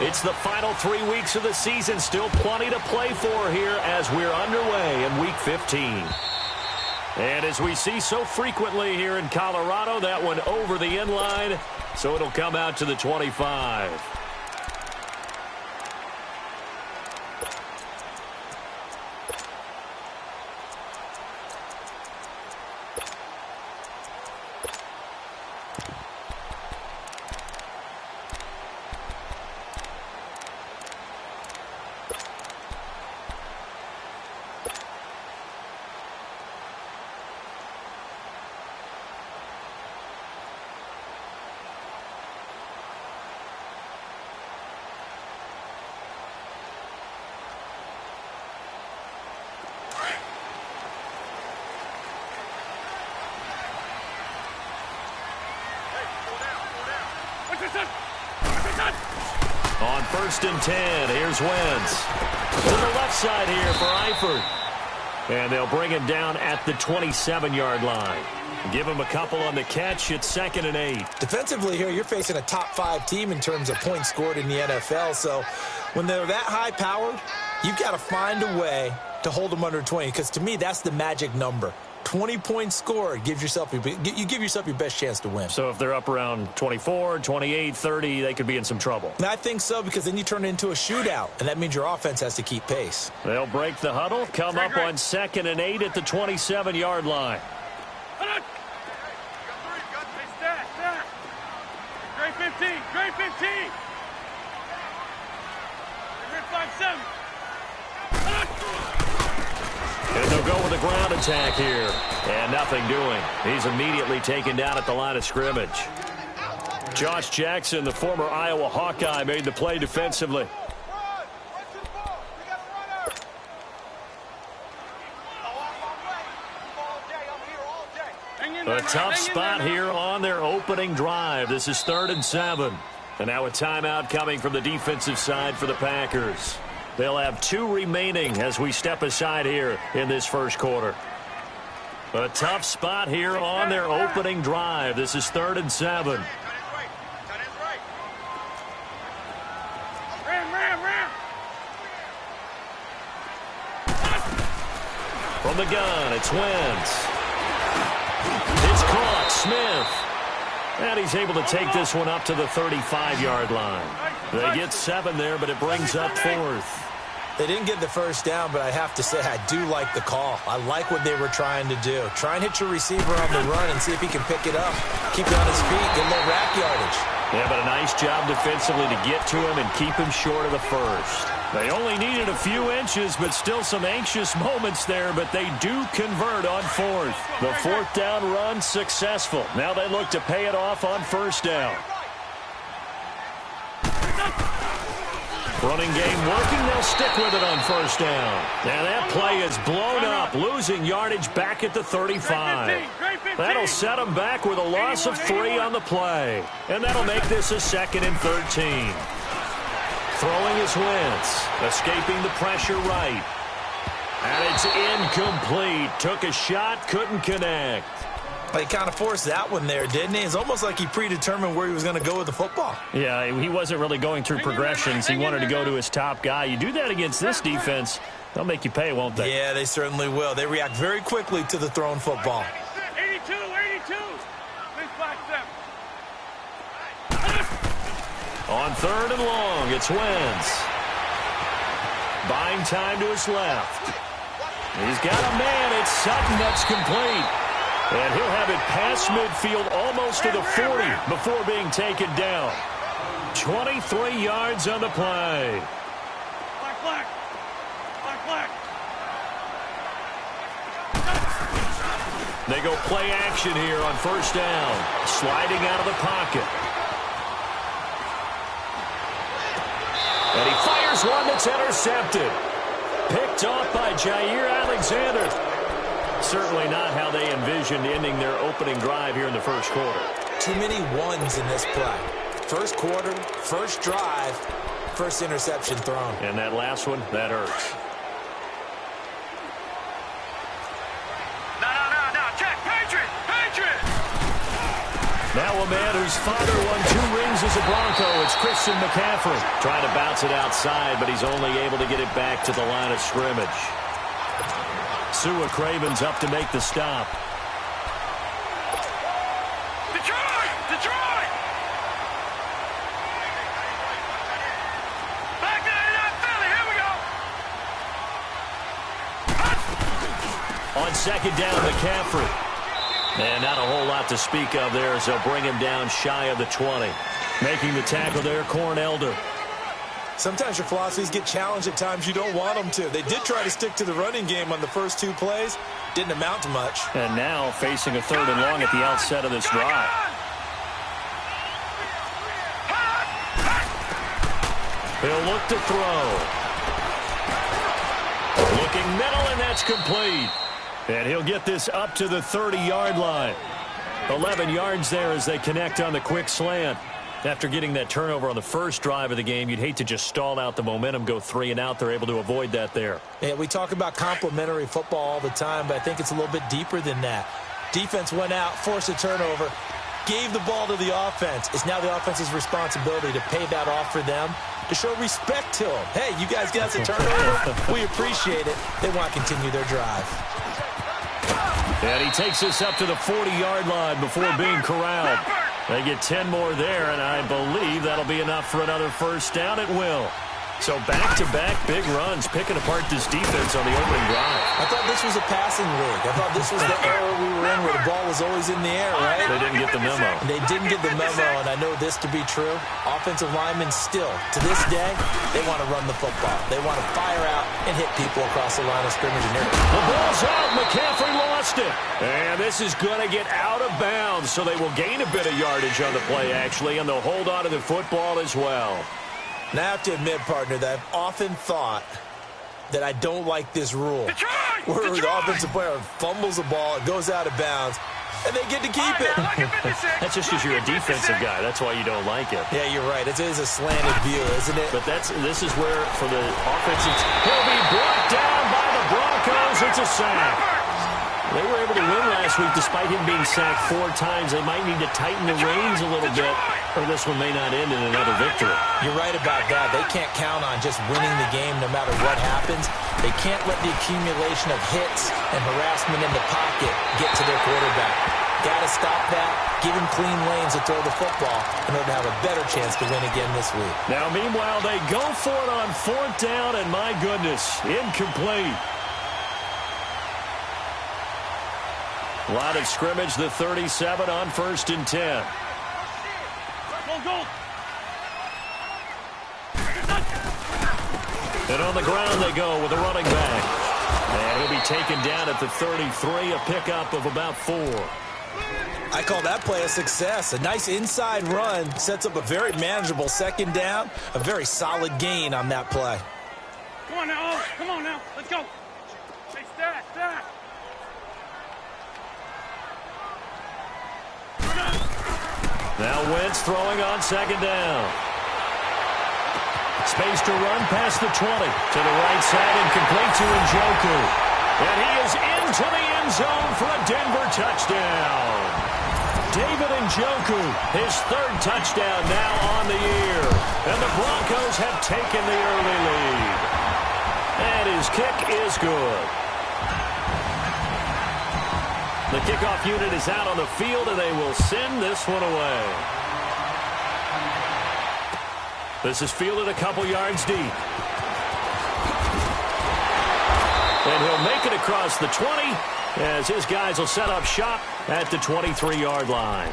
It's the final 3 weeks of the season. Still plenty to play for here as we're underway in Week 15. And as we see so frequently here in Colorado, that one over the end line, so it'll come out to the 25. On 1st and 10, here's Wentz. To the left side here for Eifert. And they'll bring him down at the 27-yard line. Give him a couple on the catch. It's 2nd and 8. Defensively here, you're facing a top-5 team in terms of points scored in the NFL. So when they're that high-powered, you've got to find a way to hold them under 20. Because to me, that's the magic number. 20 points scored, you give yourself your best chance to win. So if they're up around 24, 28, 30, they could be in some trouble. And I think so, because then you turn it into a shootout, and that means your offense has to keep pace. They'll break the huddle, come up on 2nd and 8 at the 27-yard line. Great 15, great 15. Great 5-7. And they'll go with a ground attack here. And nothing doing. He's immediately taken down at the line of scrimmage. Josh Jackson, the former Iowa Hawkeye, made the play defensively. A tough spot here on their opening drive. This is 3rd and 7. And now a timeout coming from the defensive side for the Packers. They'll have 2 remaining as we step aside here in this first quarter. A tough spot here on their opening drive. This is 3rd and 7. From the gun, it's Wentz. It's caught, Smith. And he's able to take this one up to the 35-yard line. They get 7 there, but it brings up 4th. They didn't get the first down, but I have to say I do like the call. I like what they were trying to do. Try and hit your receiver on the run and see if he can pick it up. Keep it on his feet, get a little rack yardage. Yeah, but a nice job defensively to get to him and keep him short of the first. They only needed a few inches, but still some anxious moments there, but they do convert on 4th. The 4th down run successful. Now they look to pay it off on 1st down. Running game working. They'll stick with it on 1st down. And that play is blown up, losing yardage back at the 35. That'll set them back with a loss of 3 on the play. And that'll make this a 2nd and 13. Throwing is Wentz, escaping the pressure right. And it's incomplete. Took a shot, couldn't connect. But he kind of forced that one there, didn't he? It's almost like he predetermined where he was going to go with the football. Yeah, he wasn't really going through progressions. He wanted to go to his top guy. You do that against this defense, they'll make you pay, won't they? Yeah, they certainly will. They react very quickly to the thrown football. 82, 82. On 3rd and long, it's Wentz. Buying time to his left. He's got a man. It's Sutton. That's complete. And he'll have it past midfield almost to the 40 before being taken down. 23 yards on the play. Black. They go play action here on 1st down. Sliding out of the pocket. And he fires one that's intercepted. Picked off by Jair Alexander. Certainly not how they envisioned ending their opening drive here in the first quarter. Too many ones in this play. First quarter, first drive, first interception thrown. And that last one, that hurts. No, check, Patriot! Now a man whose father won 2 rings as a Bronco. It's Christian McCaffrey. Trying to bounce it outside, but he's only able to get it back to the line of scrimmage. Sua Craven's up to make the stop. Detroit! Detroit! Back to Philly. Here we go. On second down, McCaffrey. And not a whole lot to speak of there as they'll bring him down shy of the 20. Making the tackle there, Corn Elder. Sometimes your philosophies get challenged at times you don't want them to. They did try to stick to the running game on the first 2 plays. Didn't amount to much. And now facing a 3rd and long at the outset of this drive. He'll look to throw. Looking middle, and that's complete. And he'll get this up to the 30-yard line. 11 yards there as they connect on the quick slant. After getting that turnover on the first drive of the game, you'd hate to just stall out the momentum, go 3 and out. They're able to avoid that there. Yeah, we talk about complementary football all the time, but I think it's a little bit deeper than that. Defense went out, forced a turnover, gave the ball to the offense. It's now the offense's responsibility to pay that off for them, to show respect to them. Hey, you guys got us a turnover. We appreciate it. They want to continue their drive. And he takes this up to the 40-yard line before being corralled. They get 10 more there, and I believe that'll be enough for another first down. It will. So back-to-back big runs, picking apart this defense on the opening drive. I thought this was a passing league. I thought this was the era we were in where the ball was always in the air, right? They didn't get the memo. They didn't get the memo, and I know this to be true. Offensive linemen still, to this day, they want to run the football. They want to fire out and hit people across the line of scrimmage. And the ball's out. McCaffrey lost it. And this is going to get out of bounds, so they will gain a bit of yardage on the play, actually, and they'll hold on to the football as well. And I have to admit, partner, that I've often thought that I don't like this rule. Where the offensive player fumbles the ball, it goes out of bounds, and they get to keep it. That's just because you're a defensive guy. That's why you don't like it. Yeah, you're right. It is a slanted view, isn't it? But this is where, for the offensive, he'll be brought down by the Broncos. It's a sack. They were able to win last week despite him being sacked 4 times. They might need to tighten the reins a little bit, or this one may not end in another victory. You're right about that. They can't count on just winning the game no matter what happens. They can't let the accumulation of hits and harassment in the pocket get to their quarterback. Got to stop that, give him clean lanes to throw the football in order to have a better chance to win again this week. Now, meanwhile, they go for it on 4th down, and my goodness, incomplete. Line of scrimmage, the 37 on 1st and 10. Go. And on the ground they go with a running back. And he'll be taken down at the 33, a pickup of about 4. I call that play a success. A nice inside run sets up a very manageable 2nd down, a very solid gain on that play. Come on now, come on now, let's go. Hey, stack. Now Wentz throwing on 2nd down. Space to run past the 20. To the right side and complete to Njoku. And he is into the end zone for a Denver touchdown. David Njoku, his 3rd touchdown now on the year. And the Broncos have taken the early lead. And his kick is good. The kickoff unit is out on the field, and they will send this one away. This is fielded a couple yards deep. And he'll make it across the 20 as his guys will set up shop at the 23-yard line.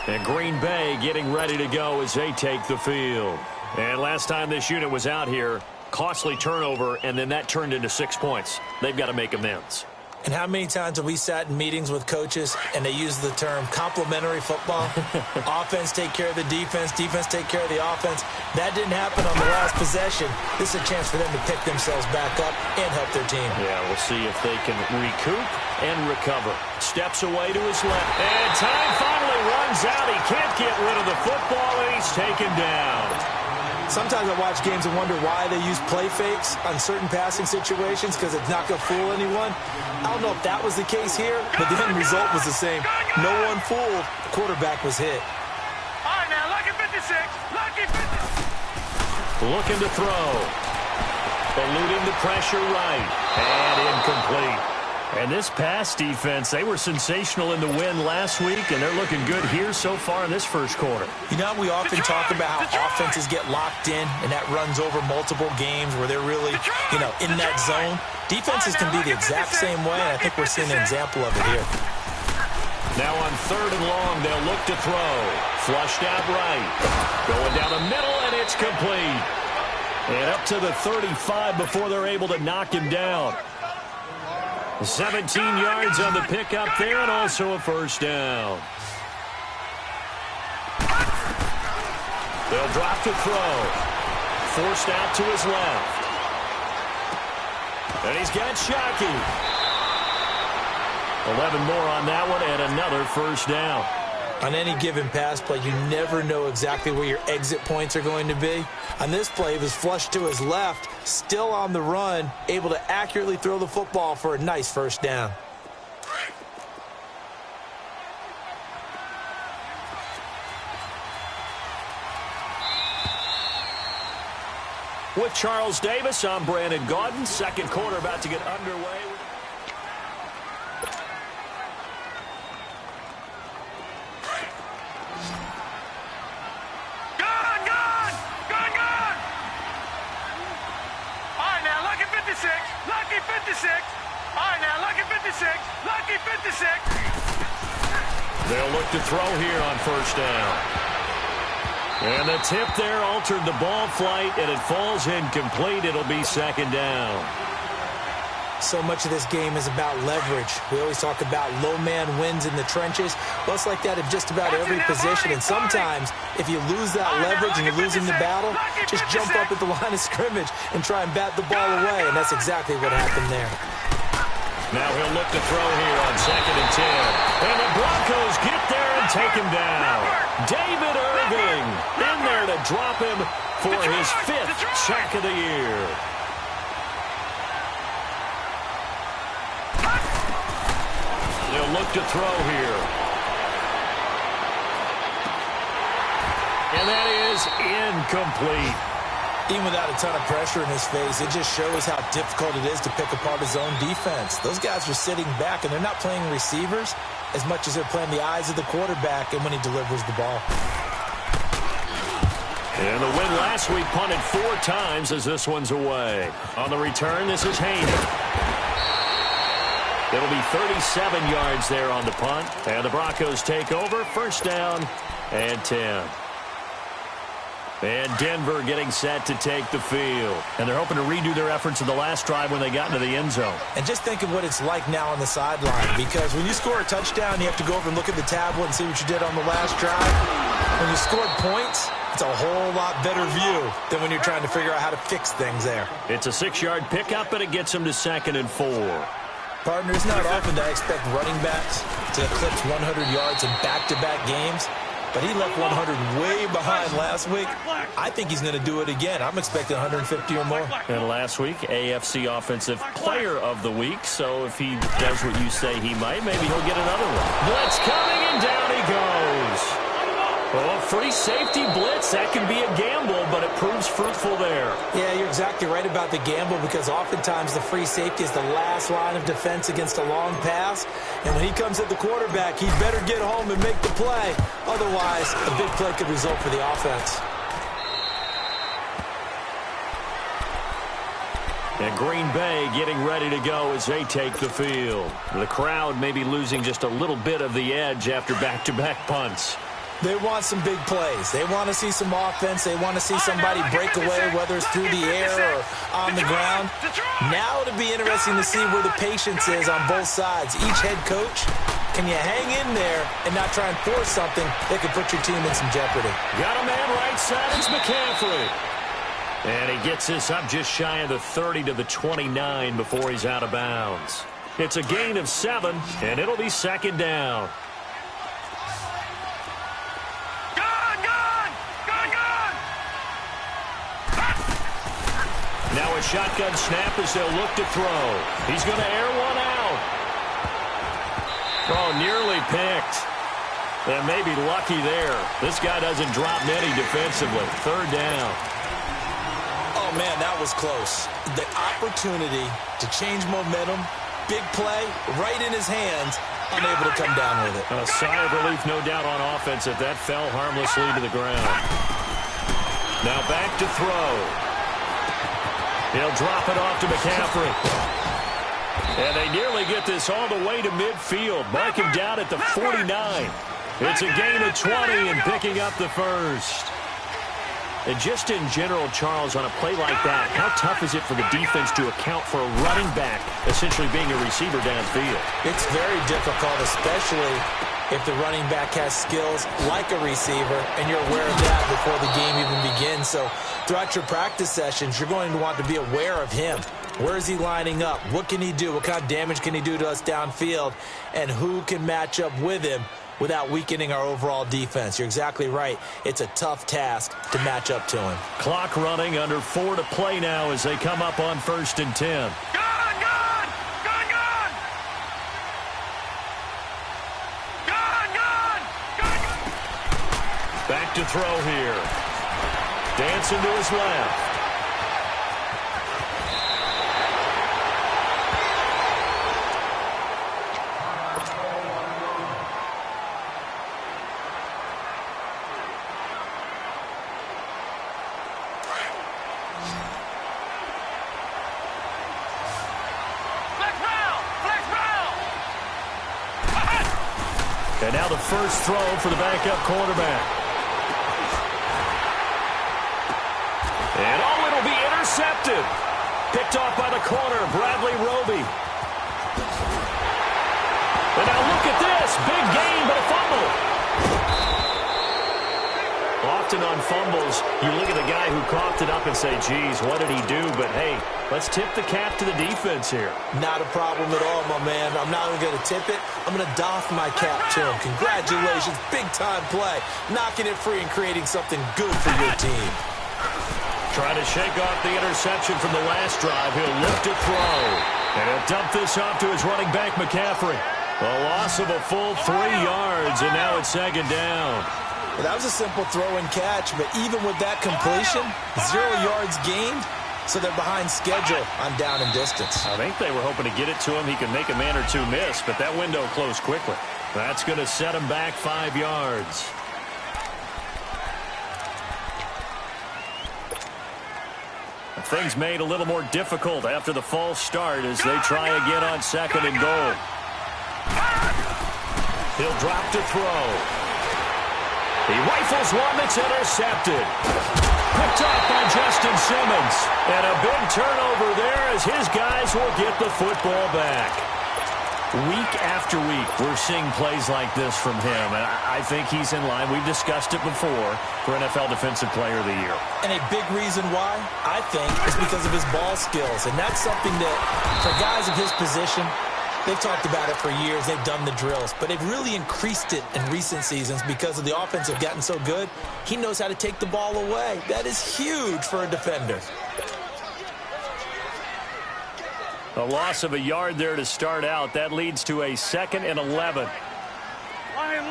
And Green Bay getting ready to go as they take the field. And last time this unit was out here, costly turnover, and then that turned into 6 points. They've got to make amends. And how many times have we sat in meetings with coaches and they use the term complementary football? Offense take care of the defense, defense take care of the offense. That didn't happen on the last possession. This is a chance for them to pick themselves back up and help their team. Yeah, we'll see if they can recoup and recover. Steps away to his left. And time finally runs out. He can't get rid of the football, and he's taken down. Sometimes I watch games and wonder why they use play fakes on certain passing situations because it's not going to fool anyone. I don't know if that was the case here, but the end result was the same. No one fooled. The quarterback was hit. Looking to throw. Eluding the pressure right. And incomplete. And this pass defense, they were sensational in the win last week, and they're looking good here so far in this first quarter. You know, we often talk about how offenses get locked in, and that runs over multiple games where they're really, in that zone. Defenses can be the exact same way, and I think we're seeing an example of it here. Now on 3rd and long, they'll look to throw. Flushed out right. Going down the middle, and it's complete. And up to the 35 before they're able to knock him down. 17 yards on the pickup there, and also a first down. They'll drop to throw. Forced out to his left. And he's got Shockey. 11 more on that one, and another first down. On any given pass play, you never know exactly where your exit points are going to be. On this play, it was flushed to his left, still on the run, able to accurately throw the football for a nice first down. With Charles Davis, I'm Brandon Gaudin. Second quarter about to get underway. Lucky 56. All right, now, lucky 56. Lucky 56. They'll look to throw here on first down. And the tip there altered the ball flight, and it falls incomplete. It'll be second down. So much of this game is about leverage. We always talk about low man wins in the trenches. Well, it's like that in just about every position. And sometimes, if you lose that leverage and you're losing the battle, just jump up at the line of scrimmage and try and bat the ball away. And that's exactly what happened there. Now he'll look to throw here on 2nd and 10. And the Broncos get there and take him down. David Irving in there to drop him for his 5th sack of the year. They'll look to throw here. And that is incomplete. Even without a ton of pressure in his face, it just shows how difficult it is to pick apart his own defense. Those guys are sitting back, and they're not playing receivers as much as they're playing the eyes of the quarterback and when he delivers the ball. And the win last week punted 4 times as this one's away. On the return, this is Hayden. It'll be 37 yards there on the punt. And the Broncos take over. First down and 10. And Denver getting set to take the field. And they're hoping to redo their efforts in the last drive when they got into the end zone. And just think of what it's like now on the sideline. Because when you score a touchdown, you have to go over and look at the tablet and see what you did on the last drive. When you scored points, it's a whole lot better view than when you're trying to figure out how to fix things there. It's a 6-yard pickup, and it gets them to 2nd and 4. Partner, it's not often that I expect running backs to eclipse 100 yards in back-to-back games, but he left 100 way behind last week. I think he's going to do it again. I'm expecting 150 or more. And last week, AFC Offensive Player of the Week, so if he does what you say he might, maybe he'll get another one. Blitz coming, and down he goes. Well, free safety blitz, that can be a gamble, but it proves fruitful there. Yeah, you're exactly right about the gamble because oftentimes the free safety is the last line of defense against a long pass. And when he comes at the quarterback, he better get home and make the play. Otherwise, a big play could result for the offense. And Green Bay getting ready to go as they take the field. The crowd may be losing just a little bit of the edge after back-to-back punts. They want some big plays. They want to see some offense. They want to see somebody break away, whether it's through the air or on the ground. Now it'll be interesting to see where the patience is on both sides. Each head coach, can you hang in there and not try and force something that could put your team in some jeopardy? Got a man right side. It's McCaffrey. And he gets this up just shy of the 30 to the 29 before he's out of bounds. It's a gain of 7, and it'll be 2nd down. Now a shotgun snap as they'll look to throw. He's going to air one out. Oh, nearly picked. And maybe lucky there. This guy doesn't drop many defensively. Third down. Oh, man, that was close. The opportunity to change momentum, big play, right in his hands, unable to come down with it. A sigh of relief, no doubt, on offense if that fell harmlessly to the ground. Now back to throw. He'll drop it off to McCaffrey. And they nearly get this all the way to midfield. Mark him down at the 49. It's a gain of 20 and picking up the first. And just in general, Charles, on a play like that, how tough is it for the defense to account for a running back essentially being a receiver downfield? It's very difficult, especially if the running back has skills like a receiver, and you're aware of that before the game even begins. So throughout your practice sessions, you're going to want to be aware of him. Where is he lining up? What can he do? What kind of damage can he do to us downfield? And who can match up with him without weakening our overall defense? You're exactly right. It's a tough task to match up to him. Clock running, under 4 to play now as they come up on 1st and 10. Back to throw here. Dancing to his left. And now the first throw for the backup quarterback. And oh, it'll be intercepted. Picked off by the corner, Bradley Roby. And now look at this. Big gain, but a fumble. Often on fumbles, you look at the guy who coughed it up and say, geez, what did he do? But, hey, let's tip the cap to the defense here. Not a problem at all, my man. I'm not even going to tip it. I'm going to doff my cap to him. Congratulations. Big-time play. Knocking it free and creating something good for your team. Trying to shake off the interception from the last drive. He'll look to throw. And he'll dump this off to his running back, McCaffrey. A loss of a full 3 yards, and now it's 2nd down. Well, that was a simple throw and catch, but even with that completion, 0 yards gained, so they're behind schedule on down and distance. I think they were hoping to get it to him. He could make a man or two miss, but that window closed quickly. That's going to set him back 5 yards. Things made a little more difficult after the false start as they try again on 2nd and goal. He'll drop to throw. He rifles one that's intercepted. Picked off by Justin Simmons. And a big turnover there as his guys will get the football back. Week after week, we're seeing plays like this from him. And I think he's in line. We've discussed it before for NFL Defensive Player of the Year. And a big reason why, I think, is because of his ball skills. And that's something that, for guys of his position, they've talked about it for years. They've done the drills. But they've really increased it in recent seasons because of the offense have gotten so good. He knows how to take the ball away. That is huge for a defender. A loss of a yard there to start out. That leads to a 2nd and 11. Lion.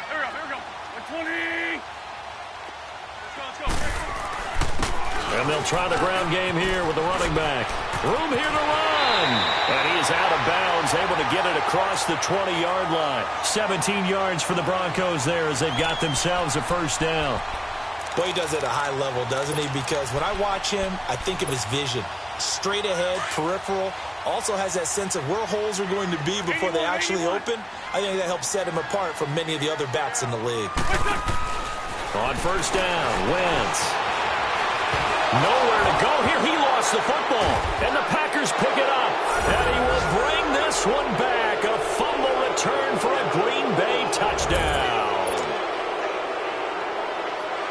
Here we go. 20. Let's go. And they'll try the ground game here with the running back. Room here to run. And he is out of bounds, able to get it across the 20-yard line. 17 yards for the Broncos there as they've got themselves a first down. Boy, he does it at a high level, doesn't he? Because when I watch him, I think of his vision. Straight ahead, peripheral. Also has that sense of where holes are going to be before they actually open. I think that helps set him apart from many of the other backs in the league. On first down, Wentz. Nowhere to go here. He lost the football. And the Packers pick it up. And he will bring this one back. A fumble return for a Green Bay touchdown.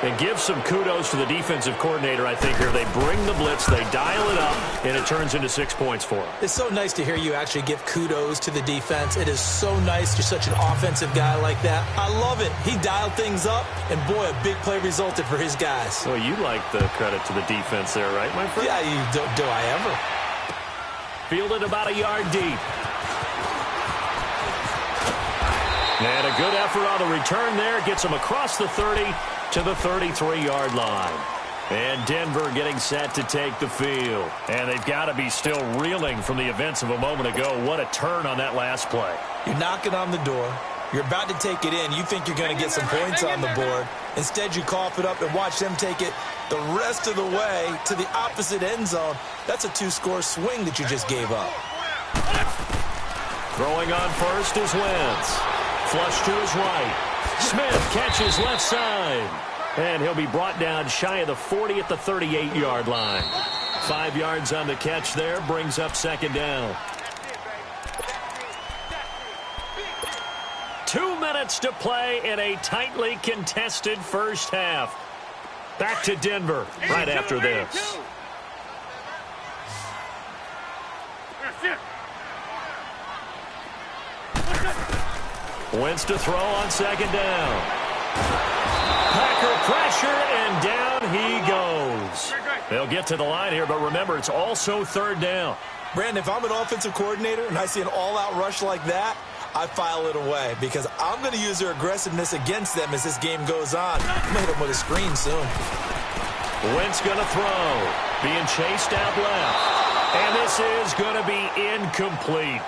And give some kudos to the defensive coordinator, I think, here. They bring the blitz, they dial it up, and it turns into 6 points for them. It's so nice to hear you actually give kudos to the defense. It is so nice. You're such an offensive guy like that. I love it. He dialed things up, and boy, a big play resulted for his guys. Well, you like the credit to the defense there, right, my friend? Yeah, do I ever. Fielded about a yard deep. And a good effort on the return there. Gets him across the 30 to the 33-yard line. And Denver getting set to take the field. And they've got to be still reeling from the events of a moment ago. What a turn on that last play. You're knocking on the door. You're about to take it in. You think you're going to get some points on the board. Instead, you cough it up and watch them take it the rest of the way to the opposite end zone. That's a 2-score swing that you just gave up. Throwing on first is Wentz. Flush to his right. Smith catches left side. And he'll be brought down shy of the 40 at the 38-yard line. 5 yards on the catch there. Brings up second down. 2 minutes to play in a tightly contested first half. Back to Denver right after this. Wentz to throw on second down. Packer pressure, and down he goes. They'll get to the line here, but remember, it's also third down. Brandon, if I'm an offensive coordinator and I see an all-out rush like that, I file it away because I'm going to use their aggressiveness against them as this game goes on. I'm going to hit them with a screen soon. Wentz going to throw. Being chased out left. And this is going to be incomplete.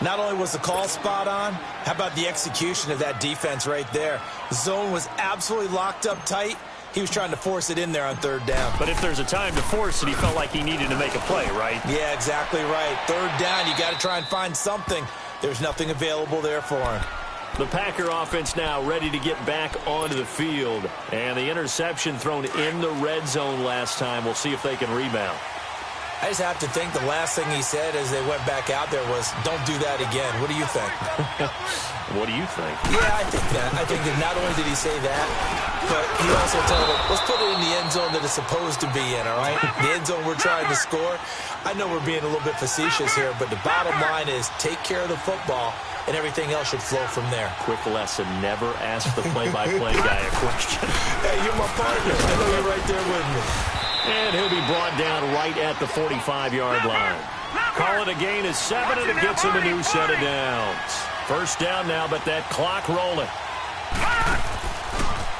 Not only was the call spot on, how about the execution of that defense right there? The zone was absolutely locked up tight. He was trying to force it in there on third down. But if there's a time to force it, he felt like he needed to make a play, right? Yeah, exactly right. Third down, you got to try and find something. There's nothing available there for him. The Packer offense now ready to get back onto the field. And the interception thrown in the red zone last time. We'll see if they can rebound. I just have to think the last thing he said as they went back out there was, don't do that again. What do you think? What do you think? Yeah, I think that. I think that not only did he say that, but he also told him, let's put it in the end zone that it's supposed to be in, all right? The end zone we're trying to score. I know we're being a little bit facetious here, but the bottom line is take care of the football, and everything else should flow from there. Quick lesson, never ask the play-by-play guy a question. Hey, you're my partner. I know you're right there with me. And he'll be brought down right at the 45-yard line. Call it a gain of 7, and it gets him a new set of downs. First down now, but that clock rolling.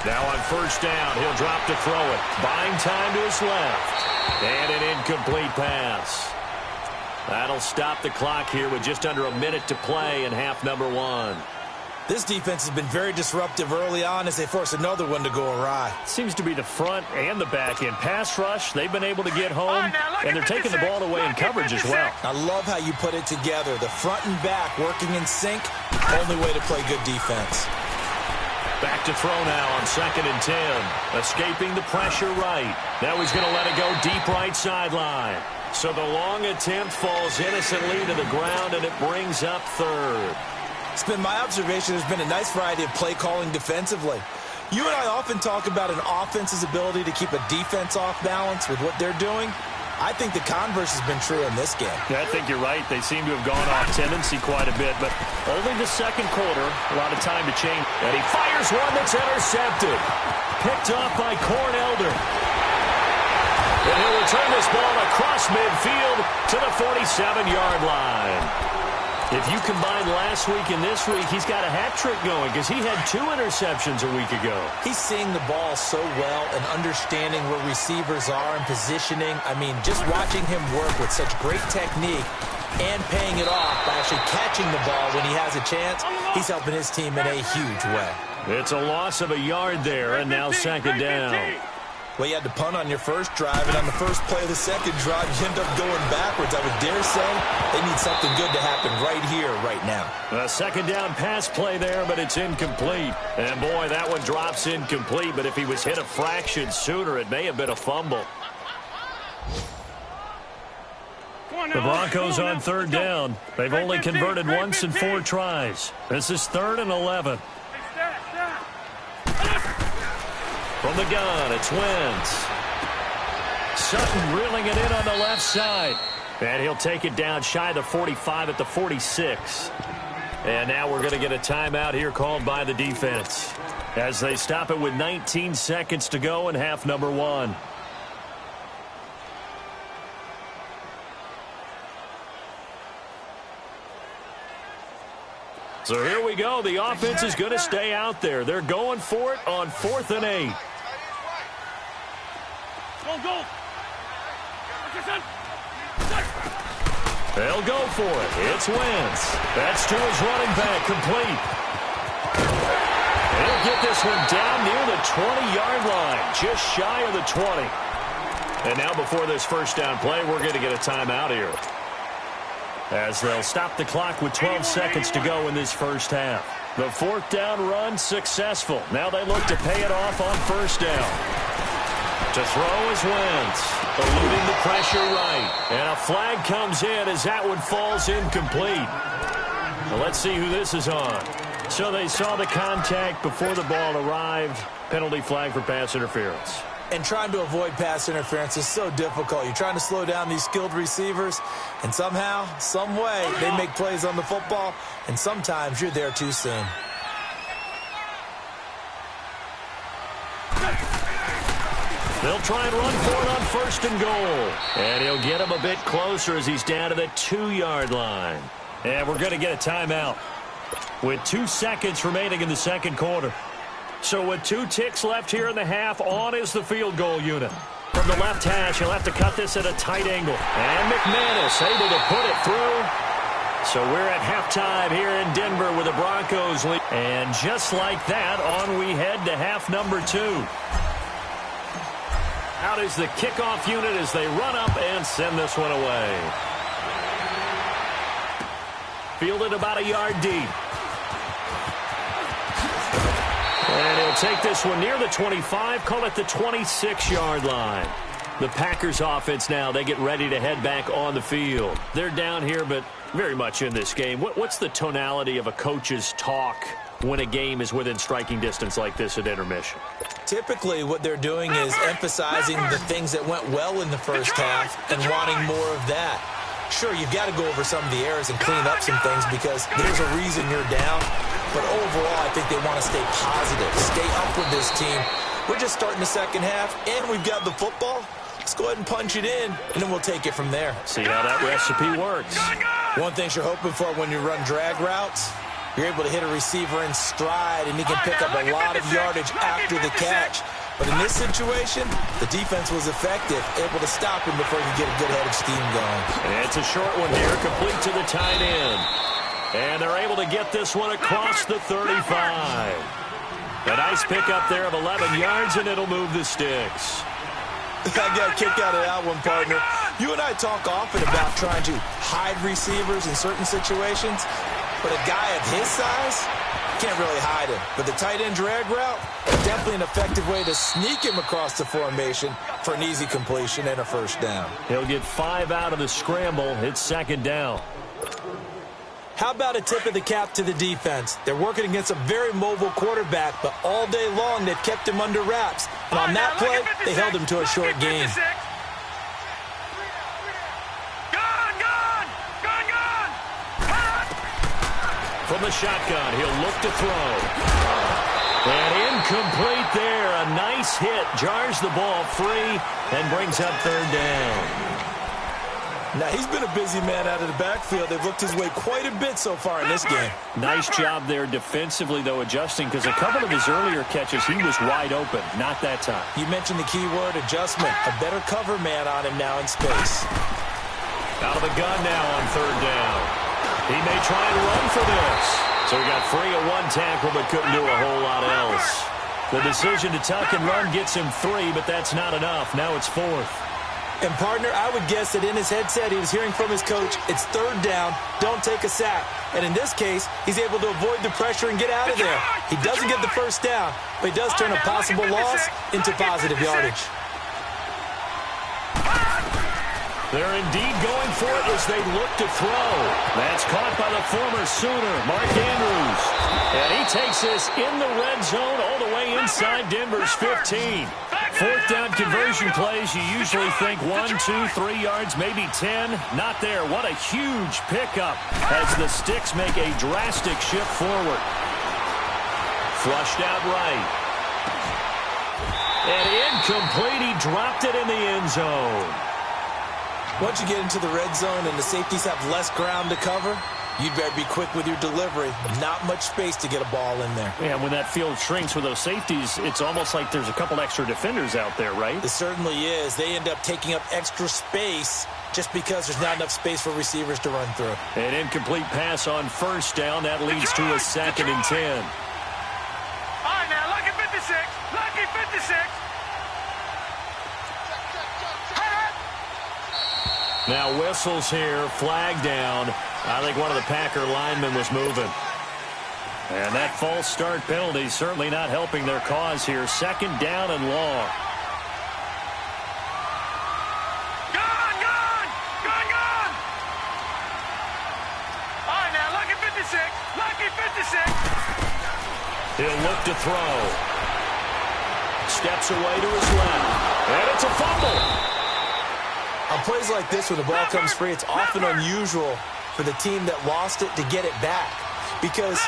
Now on first down, he'll drop to throw it. Buying time to his left. And an incomplete pass. That'll stop the clock here with just under a minute to play in half number 1. This defense has been very disruptive early on as they force another one to go awry. Seems to be the front and the back end. Pass rush, they've been able to get home, and they're taking the ball away in coverage as well. I love how you put it together. The front and back working in sync, only way to play good defense. Back to throw now on 2nd and 10. Escaping the pressure right. Now he's going to let it go deep right sideline. So the long attempt falls innocently to the ground, and it brings up third. It's been my observation there's been a nice variety of play calling defensively. You and I often talk about an offense's ability to keep a defense off balance with what they're doing. I think the converse has been true in this game. Yeah, I think you're right. They seem to have gone off tendency quite a bit, but only the second quarter, a lot of time to change. And he fires one that's intercepted. Picked off by Corn Elder. And he'll return this ball across midfield to the 47-yard line. If you combine last week and this week, he's got a hat trick going because he had 2 interceptions a week ago. He's seeing the ball so well and understanding where receivers are and positioning. I mean, just watching him work with such great technique and paying it off by actually catching the ball when he has a chance, he's helping his team in a huge way. It's a loss of a yard there, and now second down. Well, you had to punt on your first drive, and on the first play of the second drive, you end up going backwards. I would dare say they need something good to happen right here, right now. A second down pass play there, but it's incomplete. And, boy, that one drops incomplete, but if he was hit a fraction sooner, it may have been a fumble. The Broncos on third down. They've only converted once in 4 tries. This is 3rd and 11. From the gun, it's Wentz. Sutton reeling it in on the left side. And he'll take it down shy of the 45 at the 46. And now we're going to get a timeout here called by the defense as they stop it with 19 seconds to go in half number 1. So here we go. The offense is going to stay out there. They're going for it on 4th and 8. Go. They'll go for it. It's Wentz. That's to his running back, complete. He'll get this one down near the 20-yard line, just shy of the 20. And now before this first down play, we're going to get a timeout here, as they'll stop the clock with 12 seconds to go in this first half. The 4th down run successful. Now they look to pay it off on 1st down. To throw is Wentz, eluding the pressure right. And a flag comes in as that one falls incomplete. Well, let's see who this is on. So they saw the contact before the ball arrived. Penalty flag for pass interference. And trying to avoid pass interference is so difficult. You're trying to slow down these skilled receivers, and somehow, some way, they make plays on the football, and sometimes you're there too soon. They'll try and run for it on 1st and goal. And he'll get him a bit closer as he's down to the 2-yard line. And we're going to get a timeout with 2 seconds remaining in the second quarter. So with 2 ticks left here in the half, on is the field goal unit. From the left hash, he'll have to cut this at a tight angle. And McManus able to put it through. So we're at halftime here in Denver with the Broncos lead. And just like that, on we head to half number 2. Out is the kickoff unit as they run up and send this one away. Fielded about a yard deep. And he'll take this one near the 25, call it the 26-yard line. The Packers offense now, they get ready to head back on the field. They're down here, but very much in this game. What's the tonality of a coach's talk when a game is within striking distance like this at intermission? Typically, what they're doing is emphasizing the things that went well in the first half and wanting more of that. Sure, you've got to go over some of the errors and clean up some things because there's a reason you're down. But overall, I think they want to stay positive, stay up with this team. We're just starting the second half, and we've got the football. Let's go ahead and punch it in, and then we'll take it from there. See how that recipe works. One thing you're hoping for when you run drag routes, you're able to hit a receiver in stride, and he can pick up a lot of yardage after the catch. But in this situation, the defense was effective, able to stop him before he could get a good head of steam going. And it's a short one here, complete to the tight end. And they're able to get this one across the 35. A nice pickup there of 11 yards, and it'll move the sticks. I got a kick out of that one, partner. You and I talk often about trying to hide receivers in certain situations, but a guy of his size can't really hide him. But the tight end drag route, definitely an effective way to sneak him across the formation for an easy completion and a first down. He'll get 5 out of the scramble. It's second down. How about a tip of the cap to the defense? They're working against a very mobile quarterback, but all day long they've kept him under wraps. And on that play, they held him to a short gain. From the shotgun, he'll look to throw. And incomplete there. A nice hit. Jars the ball free and brings up third down. Now, he's been a busy man out of the backfield. They've looked his way quite a bit so far in this game. Nice job there defensively, though, adjusting, because a couple of his earlier catches, he was wide open. Not that time. You mentioned the key word, adjustment. A better cover man on him now in space. Out of the gun now on third down. He may try and run for this. So he got free of one tackle, but couldn't do a whole lot else. The decision to tuck and run gets him 3, but that's not enough. Now it's 4th. And, partner, I would guess that in his headset he was hearing from his coach, it's third down, don't take a sack. And in this case, he's able to avoid the pressure and get out of there. He doesn't get the first down, but he does turn a possible loss into positive yardage. They're indeed going for it as they look to throw. That's caught by the former Sooner, Mark Andrews. And he takes this in the red zone all the way inside Denver's 15. Fourth down conversion plays, you usually think 1, 2, 3 yards, maybe 10. Not there. What a huge pickup as the Sticks make a drastic shift forward. Flushed out right. And incomplete. He dropped it in the end zone. Once you get into the red zone and the safeties have less ground to cover, You'd better be quick with your delivery. Not much space to get a ball in there. Yeah, when that field shrinks with those safeties, it's almost like there's a couple extra defenders out there, right? It certainly is. They end up taking up extra space just because there's not enough space for receivers to run through. An incomplete pass on first down. That leads to a 2nd and 10. All right, now, lucky 56. Lucky 56. Now whistles here, flag down. I think one of the Packer linemen was moving. And that false start penalty certainly not helping their cause here. 2nd down and long. Gone, gone, gone, gone. All right, now, lucky 56. Lucky 56. He'll look to throw. Steps away to his left. And it's a fumble. On plays like this, when the ball comes free, it's often unusual for the team that lost it to get it back. Because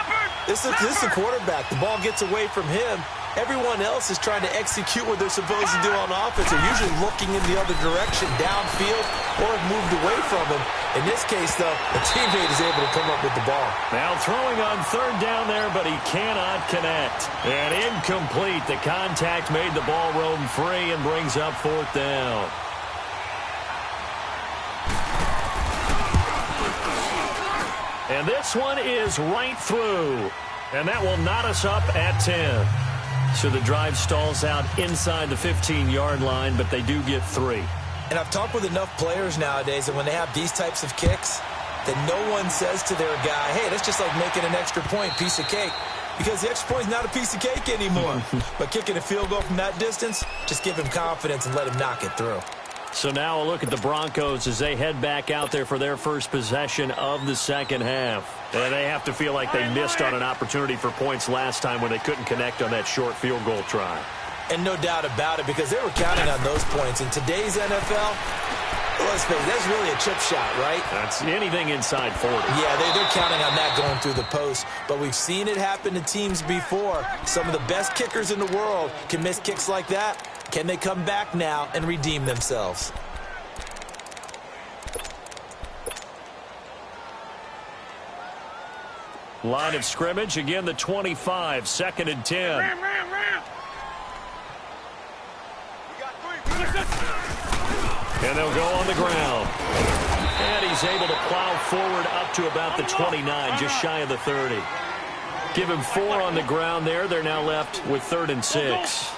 this is the quarterback. The ball gets away from him. Everyone else is trying to execute what they're supposed to do on offense. They're usually looking in the other direction, downfield, or have moved away from him. In this case, though, a teammate is able to come up with the ball. Now throwing on 3rd down there, but he cannot connect. And incomplete. The contact made the ball roam free and brings up 4th down. And this one is right through. And that will knot us up at 10. So the drive stalls out inside the 15-yard line, but they do get 3. And I've talked with enough players nowadays that when they have these types of kicks, that no one says to their guy, hey, that's just like making an extra point, piece of cake. Because the extra point is not a piece of cake anymore. But kicking a field goal from that distance, just give him confidence and let him knock it through. So now a look at the Broncos as they head back out there for their first possession of the 2nd half. And they have to feel like they missed on an opportunity for points last time when they couldn't connect on that short field goal try. And no doubt about it, because they were counting on those points. In today's NFL, let's face it, that's really a chip shot, right? That's anything inside 40. Yeah, they're counting on that going through the post. But we've seen it happen to teams before. Some of the best kickers in the world can miss kicks like that. Can they come back now and redeem themselves? Line of scrimmage, again the 25, 2nd and 10. Ram. And they'll go on the ground. And he's able to plow forward up to about the 29, just shy of the 30. Give him 4 on the ground there. They're now left with 3rd and 6.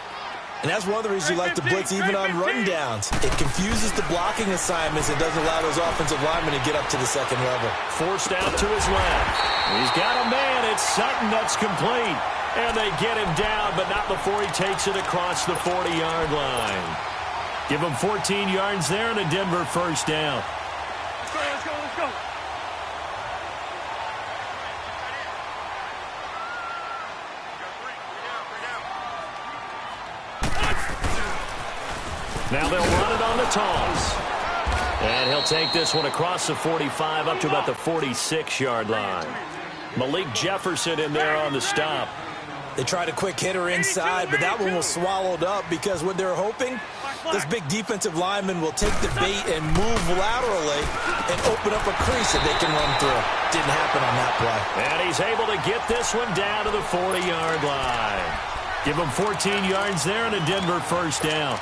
And that's one of the reasons you like to blitz even on rundowns. It confuses the blocking assignments and doesn't allow those offensive linemen to get up to the 2nd level. Forced out to his left. He's got a man. It's Sutton that's complete. And they get him down, but not before he takes it across the 40-yard line. Give him 14 yards there and a Denver 1st down. Let's go. Now they'll run it on the toss. And he'll take this one across the 45 up to about the 46-yard line. Malik Jefferson in there on the stop. They tried a quick hitter inside, but that one was swallowed up because what they're hoping, this big defensive lineman will take the bait and move laterally and open up a crease that they can run through. Didn't happen on that play. And he's able to get this one down to the 40-yard line. Give him 14 yards there and a Denver 1st down.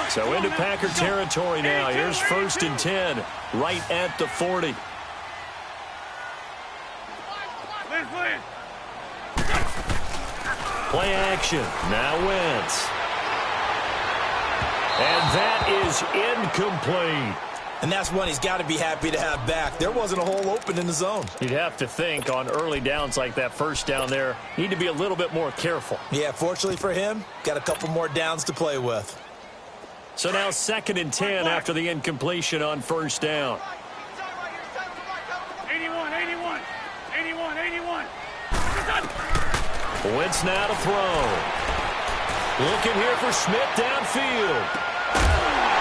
So into Packer territory now. Here's 1st and 10, right at the 40. Play action. Now Wentz. And that is incomplete. And that's one he's got to be happy to have back. There wasn't a hole open in the zone. You'd have to think on early downs like that 1st down there, need to be a little bit more careful. Yeah, fortunately for him, got a couple more downs to play with. So now 2nd and 10 after the incompletion on 1st down. 81. Wentz now to throw. Looking here for Smith downfield.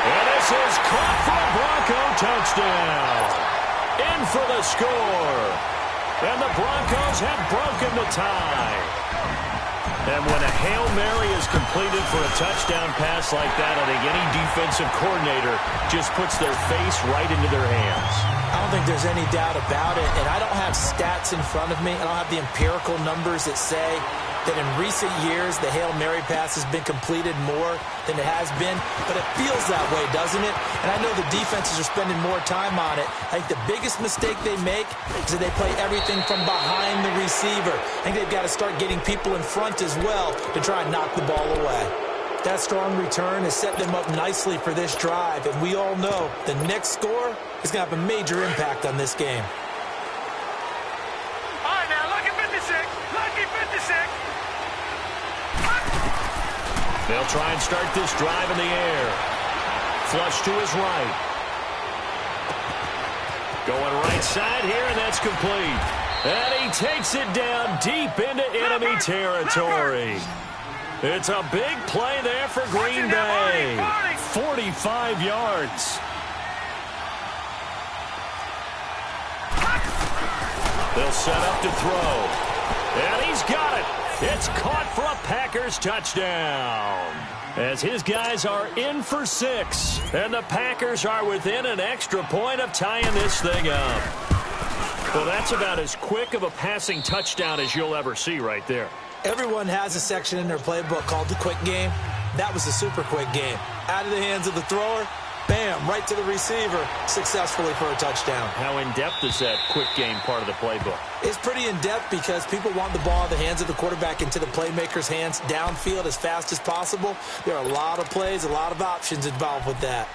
And this is caught for a Bronco touchdown. In for the score. And the Broncos have broken the tie. And when a Hail Mary is completed for a touchdown pass like that, I think any defensive coordinator just puts their face right into their hands. I don't think there's any doubt about it, and I don't have stats in front of me. I don't have the empirical numbers that say that in recent years the Hail Mary pass has been completed more than it has been, but it feels that way, doesn't it? And I know the defenses are spending more time on it. I think the biggest mistake they make is that they play everything from behind the receiver. I think they've got to start getting people in front as well to try and knock the ball away. That strong return has set them up nicely for this drive, and we all know the next score is going to have a major impact on this game. All right, now, lucky 56. Lucky 56. They'll try and start this drive in the air. Flush to his right. Going right side here, and that's complete. And he takes it down deep into enemy territory. It's a big play there for Green Bay. 45 yards. They'll set up to throw. And he's got it. It's caught for a Packers touchdown. As his guys are in for 6. And the Packers are within an extra point of tying this thing up. Well, that's about as quick of a passing touchdown as you'll ever see right there. Everyone has a section in their playbook called the quick game. That was a super quick game. Out of the hands of the thrower, bam, right to the receiver, successfully for a touchdown. How in-depth is that quick game part of the playbook? It's pretty in-depth because people want the ball in the hands of the quarterback into the playmaker's hands downfield as fast as possible. There are a lot of plays, a lot of options involved with that.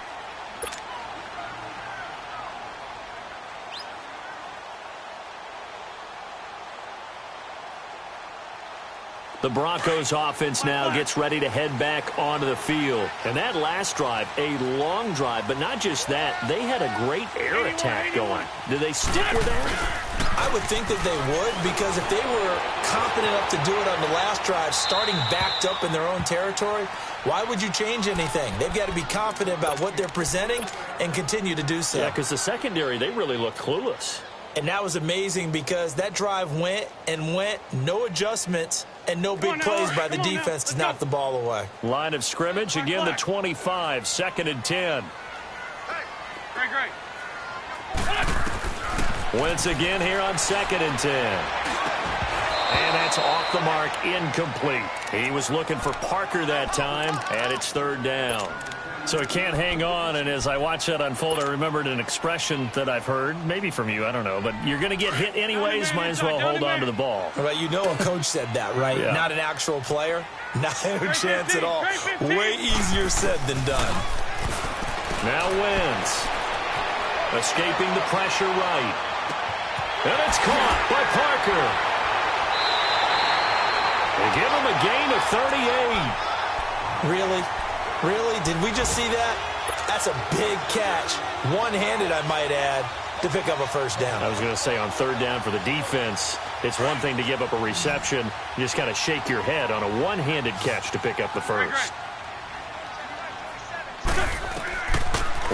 The Broncos offense now gets ready to head back onto the field. And that last drive, a long drive, but not just that, they had a great air attack going. Do they stick with that? I would think that they would, because if they were confident enough to do it on the last drive, starting backed up in their own territory, why would you change anything? They've got to be confident about what they're presenting and continue to do so. Yeah, because the secondary, they really look clueless. And that was amazing because that drive went and went, no adjustments, and no big plays by the defense to knock the ball away. Line of scrimmage, again the 25, 2nd and 10. Great. Wentz again here on 2nd and 10. And that's off the mark, incomplete. He was looking for Parker that time, and it's 3rd down. So he can't hang on, and as I watch that unfold, I remembered an expression that I've heard, maybe from you, I don't know, but you're going to get hit anyways, might as well hold on to the ball. Right, you know a coach said that, right? Yeah. Not an actual player. Not a chance at all. Way easier said than done. Now Wentz. Escaping the pressure right. And it's caught by Parker. They give him a gain of 38. Really? Really? Did we just see that? That's a big catch. One-handed, I might add, to pick up a first down. I was going to say on 3rd down for the defense, it's one thing to give up a reception. You just got to shake your head on a one-handed catch to pick up the first.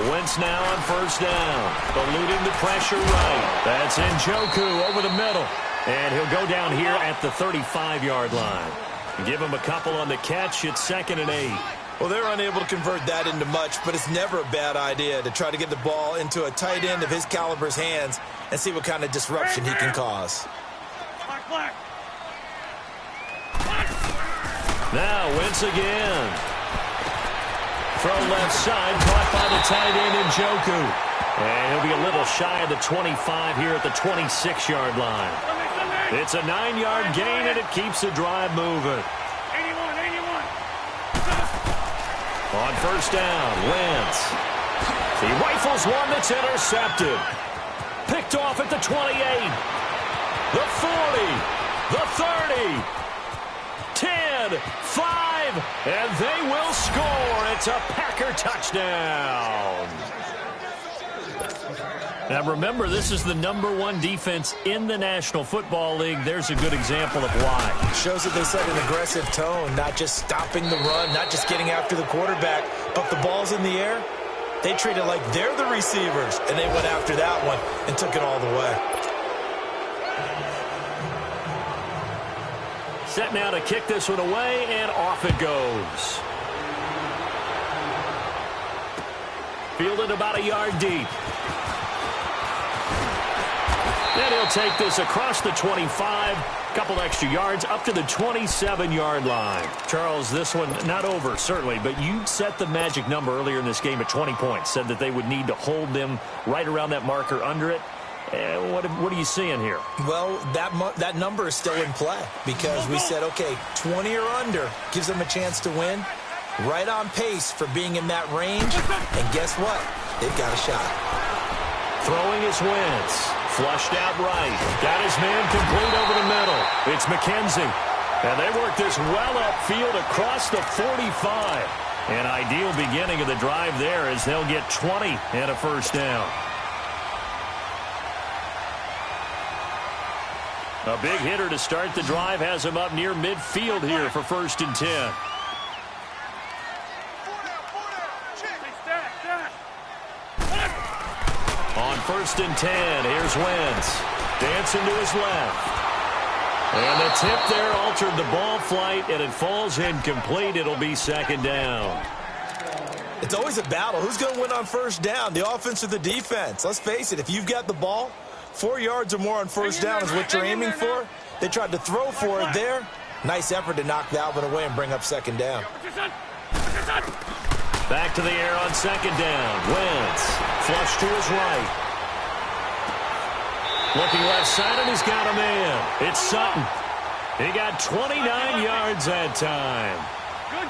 Wentz now on 1st down. Eluding the pressure right. That's Njoku over the middle. And he'll go down here at the 35-yard line. Give him a couple on the catch. It's 2nd and 8. Well, they're unable to convert that into much, but it's never a bad idea to try to get the ball into a tight end of his caliber's hands and see what kind of disruption he can cause. Now Wentz again. Throw left side, caught by the tight end Njoku. And he'll be a little shy of the 25 here at the 26-yard line. It's a 9-yard gain, and it keeps the drive moving. On 1st down, Wentz. He rifles one that's intercepted. Picked off at the 28. The 40. The 30. 10. 5. And they will score. It's a Packer touchdown. Now remember, this is the #1 defense in the National Football League. There's a good example of why. Shows that they set an aggressive tone, not just stopping the run, not just getting after the quarterback, but the ball's in the air. They treat it like they're the receivers, and they went after that one and took it all the way. Set now to kick this one away, and off it goes. Fielded about a yard deep. And he'll take this across the 25, couple extra yards up to the 27-yard line. Charles, this one not over, certainly, but you set the magic number earlier in this game at 20 points, said that they would need to hold them right around that marker under it. What are you seeing here? Well, that number is still in play because we said, okay, 20 or under gives them a chance to win. Right on pace for being in that range. And guess what? They've got a shot. Throwing his Wentz. Flushed out right. Got his man complete over the middle. It's McKenzie. And they work this well upfield across the 45. An ideal beginning of the drive there as they'll get 20 and a first down. A big hitter to start the drive has him up near midfield here for 1st and 10. On 1st and 10, here's Wentz. Dancing to his left. And the tip there altered the ball flight, and it falls incomplete. It'll be 2nd down. It's always a battle. Who's going to win on 1st down, the offense or the defense? Let's face it, if you've got the ball, 4 yards or more on 1st down is what you're aiming for. They tried to throw for it there. Nice effort to knock that one away and bring up 2nd down. Back to the air on 2nd down. Wentz, flush to his right. Looking left side, and he's got a man. It's Sutton. He got 29 yards that time.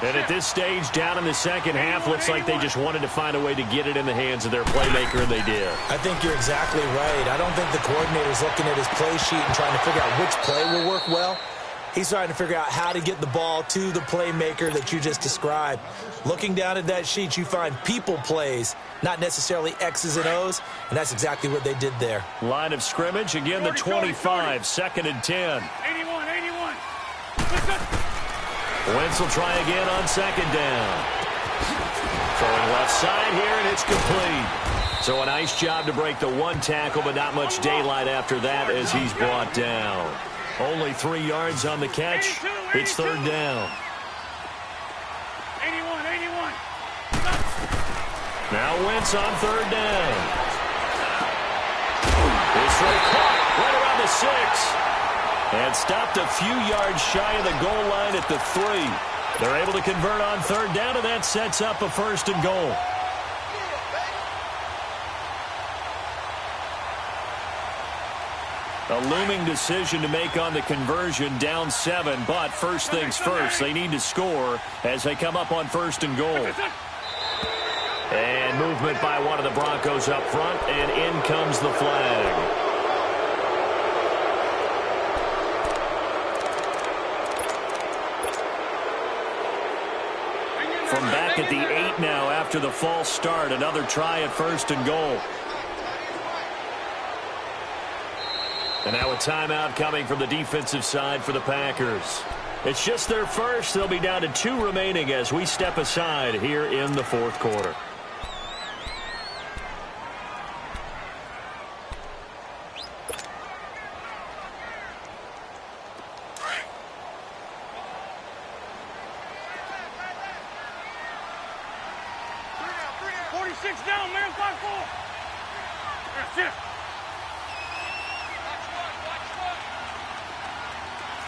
And at this stage, down in the second half, looks like they just wanted to find a way to get it in the hands of their playmaker, and they did. I think you're exactly right. I don't think the coordinator's looking at his play sheet and trying to figure out which play will work well. He's trying to figure out how to get the ball to the playmaker that you just described. Looking down at that sheet, you find people plays, not necessarily X's and O's, and that's exactly what they did there. Line of scrimmage, again the 25, 2nd and 10. 81. Wentz will try again on 2nd down. Throwing left side here, and it's complete. So a nice job to break the one tackle, but not much daylight after that as he's brought down. Only 3 yards on the catch. It's 3rd down. 81. Now Wentz on 3rd down. His throw caught right around the 6. And stopped a few yards shy of the goal line at the 3. They're able to convert on 3rd down, and that sets up a 1st and goal. A looming decision to make on the conversion, down 7, but first things first, they need to score as they come up on 1st and goal. And movement by one of the Broncos up front, and in comes the flag. From back at the 8 now after the false start, another try at 1st and goal. And now a timeout coming from the defensive side for the Packers. It's just their first. They'll be down to 2 remaining as we step aside here in the 4th quarter. Down, man, 5-4. That's it.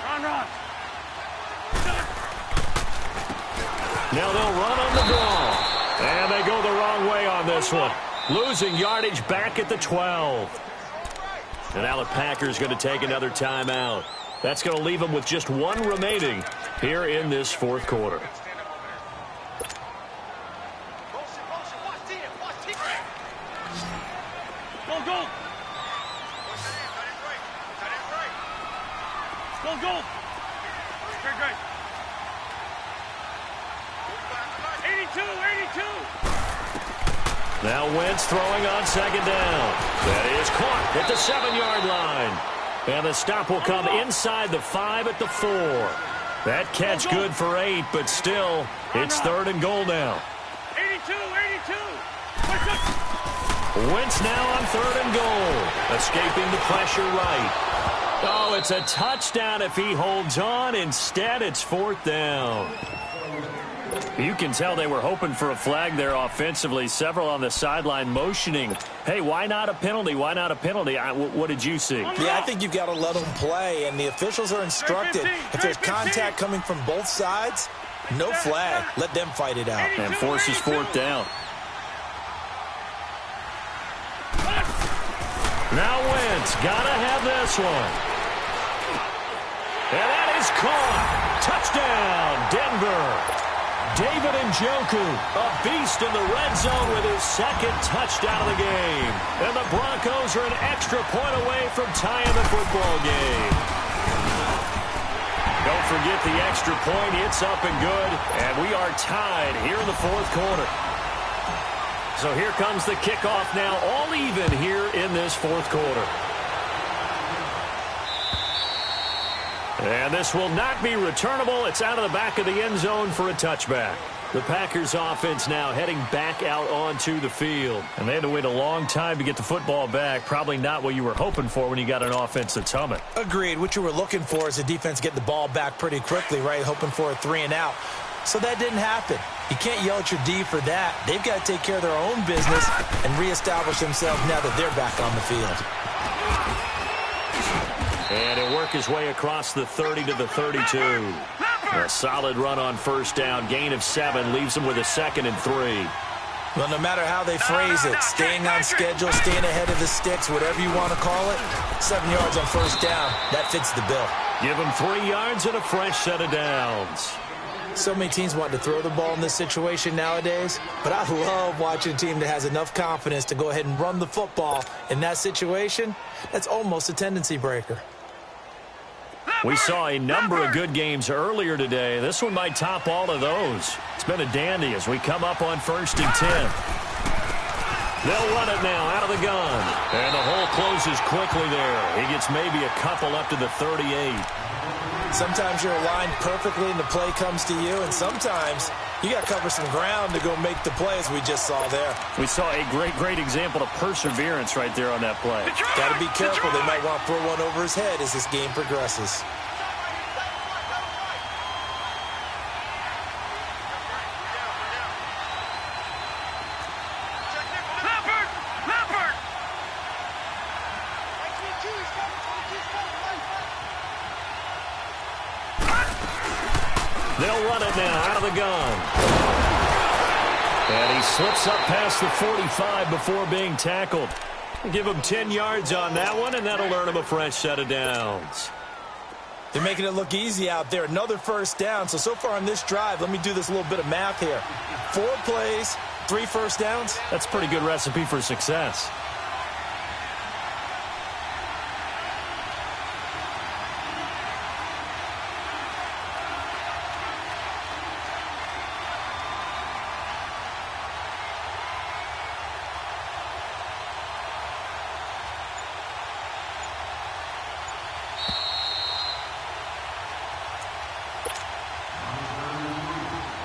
Run. Now they'll run on the draw. And they go the wrong way on this one. Losing yardage back at the 12. And now the Packers going to take another timeout. That's going to leave them with just 1 remaining here in this 4th quarter. Go. Great. 82. Now Wentz throwing on 2nd down. That is caught at the 7-yard line. And the stop will come inside the 5 at the 4. That catch good for 8, but still, it's 3rd and goal now. 82. Wentz now on 3rd and goal. Escaping the pressure right. Oh, it's a touchdown if he holds on. Instead, it's 4th down. You can tell they were hoping for a flag there offensively. Several on the sideline motioning. Hey, why not a penalty? Why not a penalty? What did you see? Yeah, I think you've got to let them play, and the officials are instructed. If there's contact coming from both sides, no flag. Let them fight it out. And forces 4th down. Now Wentz, gotta have this one. And that is caught. Touchdown, Denver. David Njoku, a beast in the red zone with his 2nd touchdown of the game. And the Broncos are an extra point away from tying the football game. Don't forget the extra point. It's up and good. And we are tied here in the 4th quarter. So here comes the kickoff now, all even here in this 4th quarter. And this will not be returnable. It's out of the back of the end zone for a touchback. The Packers offense now heading back out onto the field. And they had to wait a long time to get the football back. Probably not what you were hoping for when you got an offense that's humming. Agreed. What you were looking for is the defense getting the ball back pretty quickly, right? Hoping for a 3-and-out. So that didn't happen. You can't yell at your D for that. They've got to take care of their own business and reestablish themselves now that they're back on the field. And he'll work his way across the 30 to the 32. A solid run on 1st down. Gain of 7 leaves them with a 2nd and 3. Well, no matter how they phrase it, staying on schedule, staying ahead of the sticks, whatever you want to call it, 7 yards on 1st down, that fits the bill. Give them 3 yards and a fresh set of downs. So many teams want to throw the ball in this situation nowadays, but I love watching a team that has enough confidence to go ahead and run the football in that situation. That's almost a tendency breaker. We saw a number of good games earlier today. This one might top all of those. It's been a dandy as we come up on 1st and 10. They'll run it now out of the gun. And the hole closes quickly there. He gets maybe a couple up to the 38. Sometimes you're aligned perfectly and the play comes to you, and sometimes you got to cover some ground to go make the play, as we just saw there. We saw a great example of perseverance right there on that play. Got to be careful. They might want to throw one over his head as this game progresses. They'll run it now out of the gun. And he slips up past the 45 before being tackled. Give him 10 yards on that one, and that'll earn him a fresh set of downs. They're making it look easy out there. Another 1st down. So far on this drive, let me do this little bit of math here. 4 plays, 3 1st downs. That's a pretty good recipe for success.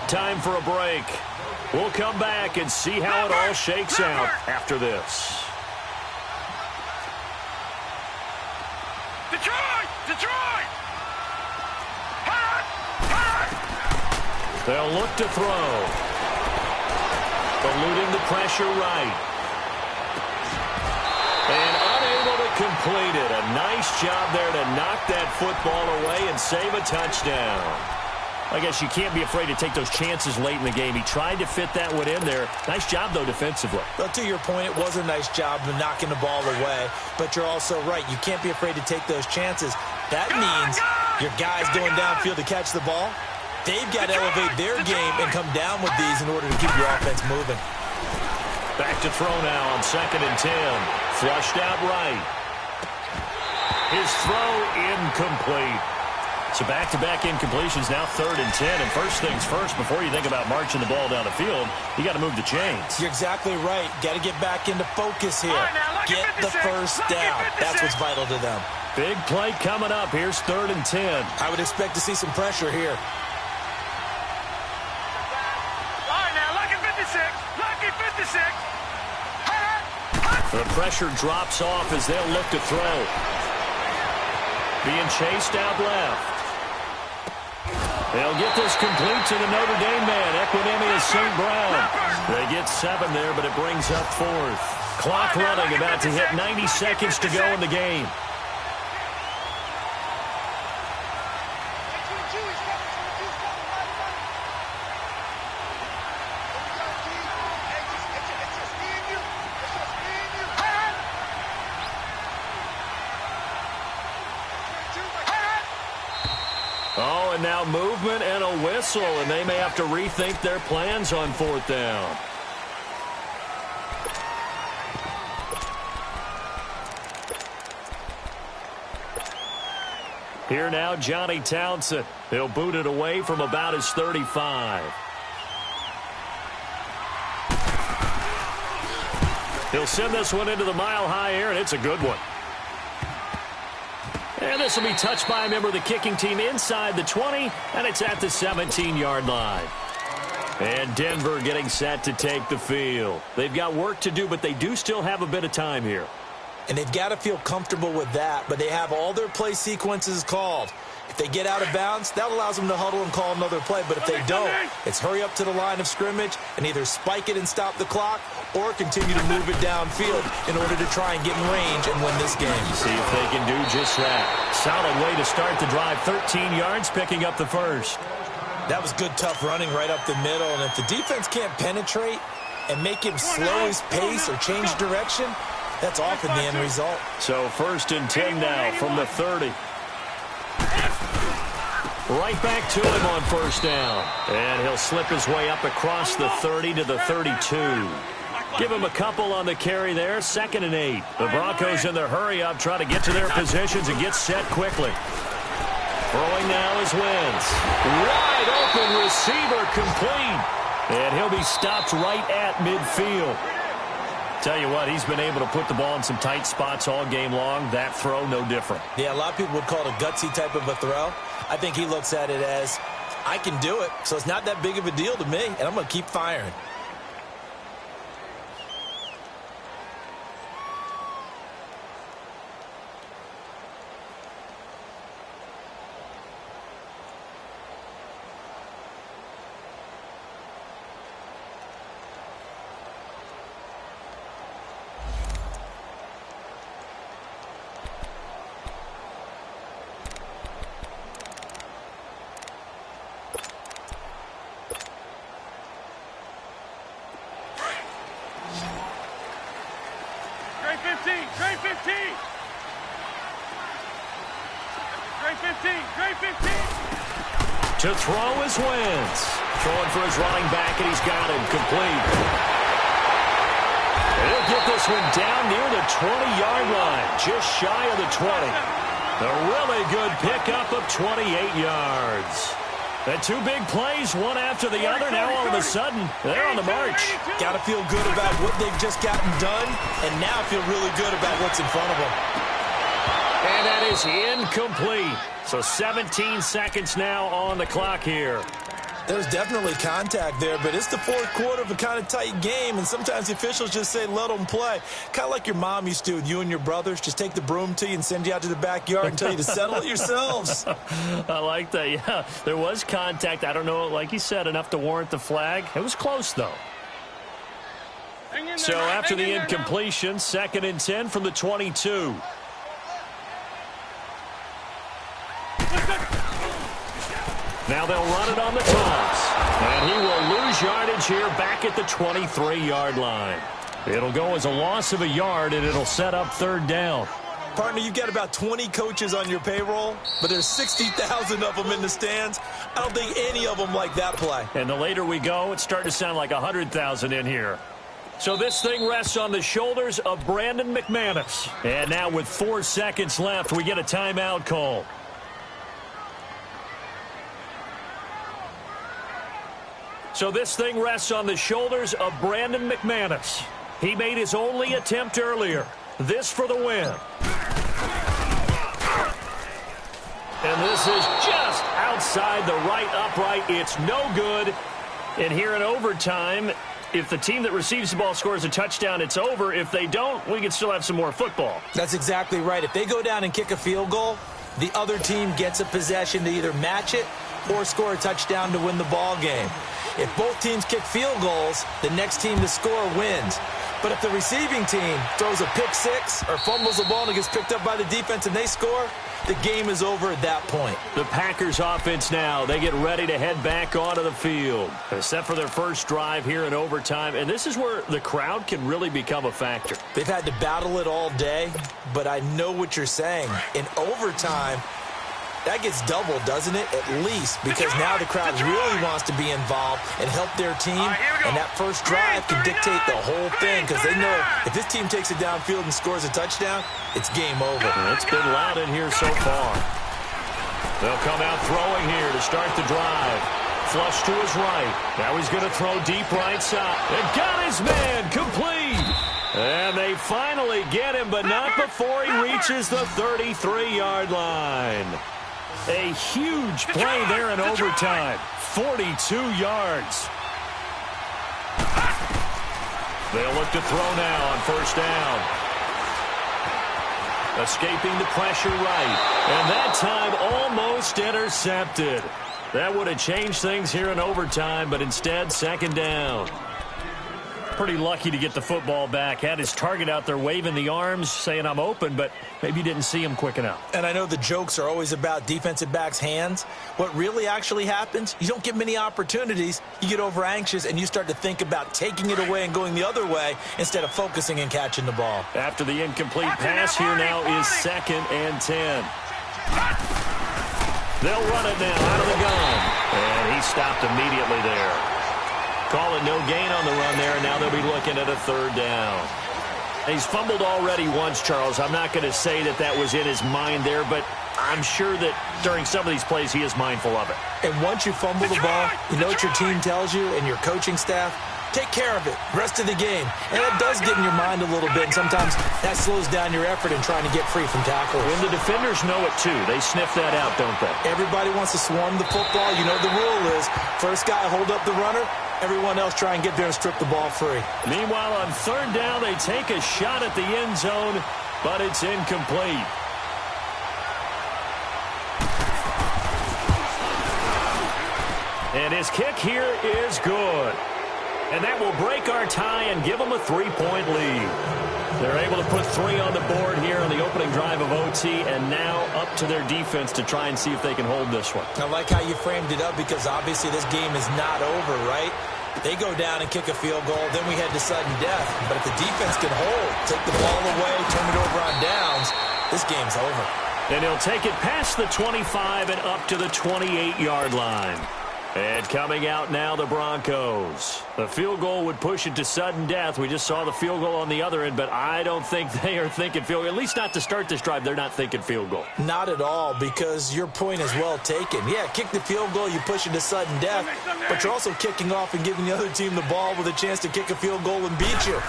Time for a break. We'll come back and see how it all shakes out after this. Detroit! They'll look to throw. Eluding the pressure right. And unable to complete it. A nice job there to knock that football away and save a touchdown. I guess you can't be afraid to take those chances late in the game. He tried to fit that one in there. Nice job, though, defensively. Well, to your point, it was a nice job of knocking the ball away. But you're also right. You can't be afraid to take those chances. That means your guys going downfield to catch the ball, they've got to elevate their game and come down with these in order to keep your offense moving. Back to throw now on 2nd and 10. Flushed out right. His throw incomplete. So back-to-back incompletions, now 3rd and 10. And first things first, before you think about marching the ball down the field, you got to move the chains. You're exactly right. Got to get back into focus here. Get the 1st down. That's what's vital to them. Big play coming up. Here's 3rd and 10. I would expect to see some pressure here. All right, now, lucky 56. Lucky 56. The pressure drops off as they'll look to throw. being chased out left. They'll get this complete to the Notre Dame man, Equinemius St. Brown. They get 7 there, but it brings up 4th. Clock running, about to hit 90 seconds to go in the game. Oh, and now movement and a whistle, and they may have to rethink their plans on 4th down. Here now, Johnny Townsend. He'll boot it away from about his 35. He'll send this one into the mile-high air, and it's a good one. And this will be touched by a member of the kicking team inside the 20, and it's at the 17-yard line. And Denver getting set to take the field. They've got work to do, but they do still have a bit of time here. And they've got to feel comfortable with that, but they have all their play sequences called. If they get out of bounds, that allows them to huddle and call another play. But if they don't, it's hurry up to the line of scrimmage and either spike it and stop the clock or continue to move it downfield in order to try and get in range and win this game. See if they can do just that. Solid way to start the drive. 13 yards, picking up the first. That was good, tough running right up the middle. And if the defense can't penetrate and make him slow his pace or change direction, that's often the end result. So 1st and 10 now from the 30. Right back to him on 1st down. And he'll slip his way up across the 30 to the 32. Give him a couple on the carry there. 2nd and 8. The Broncos in their hurry-up trying to get to their positions and get set quickly. Throwing now is Wentz. Wide open receiver complete. And he'll be stopped right at midfield. Tell you what, he's been able to put the ball in some tight spots all game long. That throw, no different. Yeah, a lot of people would call it a gutsy type of a throw. I think he looks at it as, I can do it, so it's not that big of a deal to me, and I'm going to keep firing. Trey 15. To throw is Wentz. Throwing for his running back, and he's got him complete. And he'll get this one down near the 20-yard line, just shy of the 20. A really good pickup of 28 yards. And 2 big plays, one after the other. Now all of a sudden, they're on the march. Got to feel good about what they've just gotten done, and now feel really good about what's in front of them. And that is incomplete. So 17 seconds now on the clock here. There's definitely contact there, but it's the 4th quarter of a kind of tight game, and sometimes the officials just say, let them play. Kind of like your mom used to with you and your brothers. Just take the broom to you and send you out to the backyard and tell you to settle it yourselves. I like that, yeah. There was contact. I don't know, like you said, enough to warrant the flag. It was close, though. So after the incompletion, 2nd and 10 from the 22. Now they'll run it on the toss. And he will lose yardage here back at the 23-yard line. It'll go as a loss of a yard, and it'll set up 3rd down. Partner, you've got about 20 coaches on your payroll, but there's 60,000 of them in the stands. I don't think any of them like that play. And the later we go, it's starting to sound like 100,000 in here. So this thing rests on the shoulders of Brandon McManus. And now with 4 seconds left, we get a timeout call. So this thing rests on the shoulders of Brandon McManus. He made his only attempt earlier. This for the win. And this is just outside the right upright. It's no good. And here in overtime, if the team that receives the ball scores a touchdown, it's over. If they don't, we can still have some more football. That's exactly right. If they go down and kick a field goal, the other team gets a possession to either match it or score a touchdown to win the ball game. If both teams kick field goals, the next team to score wins. But if the receiving team throws a pick six or fumbles the ball and it gets picked up by the defense and they score, the game is over at that point. The Packers offense now, they get ready to head back onto the field. They're set for their first drive here in overtime, and this is where the crowd can really become a factor. They've had to battle it all day, but I know what you're saying. In overtime, that gets doubled, doesn't it? At least, because now the crowd really wants to be involved and help their team, and that first drive can dictate the whole thing because they know if this team takes it downfield and scores a touchdown, it's game over. It's been loud in here so far. They'll come out throwing here to start the drive. Flush to his right. Now he's going to throw deep right side. And got his man complete. And they finally get him, but not before he reaches the 33-yard line. A huge play there in overtime. 42 yards. They'll look to throw now on first down. Escaping the pressure right. And that time almost intercepted. That would have changed things here in overtime, but instead, second down. Pretty lucky to get the football back. Had his target out there waving the arms, saying I'm open, but maybe didn't see him quick enough. And I know the jokes are always about defensive backs' hands. What really actually happens, you don't get many opportunities. You get over anxious, and you start to think about taking it away and going the other way instead of focusing and catching the ball. After the incomplete pass, here now is 2nd and 10. They'll run it now out of the gun. And he stopped immediately there. Call it no gain on the run there, and now they'll be looking at a third down. He's fumbled already once, Charles. I'm not going to say that that was in his mind there, but I'm sure that during some of these plays he is mindful of it. And once you fumble the ball, you know what your team tells you and your coaching staff? Take care of it, rest of the game. And that does get in your mind a little bit, and sometimes that slows down your effort in trying to get free from tackles. And the defenders know it too. They sniff that out, don't they? Everybody wants to swarm the football. You know the rule is first guy hold up the runner, everyone else try and get there and strip the ball free. Meanwhile, on third down, they take a shot at the end zone, but it's incomplete. And his kick here is good. And that will break our tie and give them a 3-point lead. They're able to put 3 on the board here on the opening drive of OT, and now up to their defense to try and see if they can hold this one. I like how you framed it up because obviously this game is not over, right? They go down and kick a field goal, then we head to sudden death. But if the defense can hold, take the ball away, turn it over on downs, this game's over. And he'll take it past the 25 and up to the 28-yard line. And coming out now, the Broncos. The field goal would push it to sudden death. We just saw the field goal on the other end, but I don't think they are thinking field goal. At least not to start this drive. They're not thinking field goal. Not at all, because your point is well taken. Yeah, kick the field goal, you push it to sudden death, but you're also kicking off and giving the other team the ball with a chance to kick a field goal and beat you.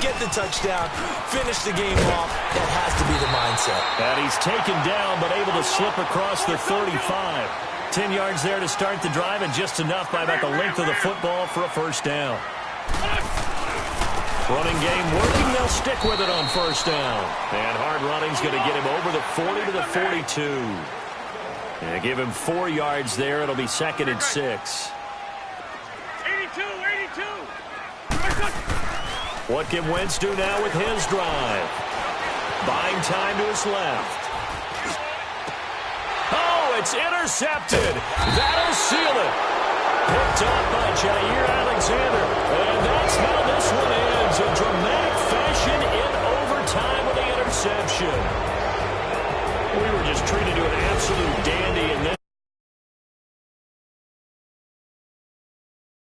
Get the touchdown, finish the game off. That has to be the mindset. And he's taken down, but able to slip across the 35. 10 yards there to start the drive, and just enough by about the length of the football for a first down. Running game working. They'll stick with it on first down. And hard running's going to get him over the 40 to the 42. And give him 4 yards there. It'll be 2nd and 6. 82. What can Wentz do now with his drive? Buying time to his left. It's intercepted. That'll seal it. Picked up by Jair Alexander. And that's how this one ends. In dramatic fashion in overtime with the interception. We were just treated to an absolute dandy